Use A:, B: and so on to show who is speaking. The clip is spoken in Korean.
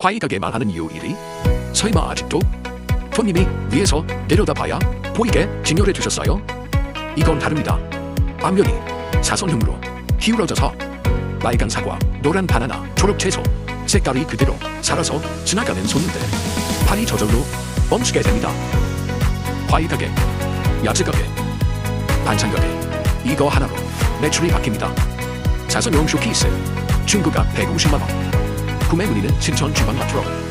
A: 화이하게 말하는 이유 1위. 설마 아직도? 손님이 위에서 내려다봐야 보이게 진열해 주셨어요? 이건 다릅니다. 앞면이 사선형으로 기울어져서 빨간 사과, 노란 바나나, 초록 채소 색깔이 그대로 살아서 지나가는 손님들 팔이 저절로 멈추게 됩니다. 과일 가게, 야채 가게, 반찬 가게 이거 하나로 매출이 바뀝니다. 사선용 쇼케이스 중고가 150만원, 구매 문의는 신천 주방마트로.